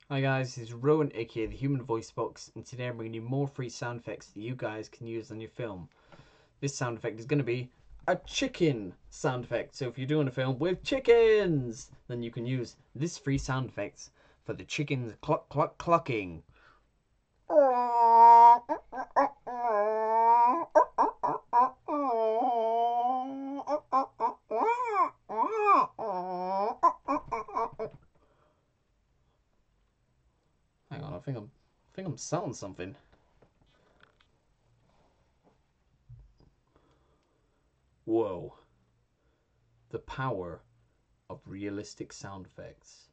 Hi guys, it's Rowan aka the Human Voice Box, and today I'm bringing you more free sound effects that you guys can use on your film. This sound effect is going to be a chicken sound effect. So if you're doing a film with chickens, then you can use this free sound effect for the chickens cluck cluck clucking. Hang on, I think I'm selling something. Whoa. The power of realistic sound effects.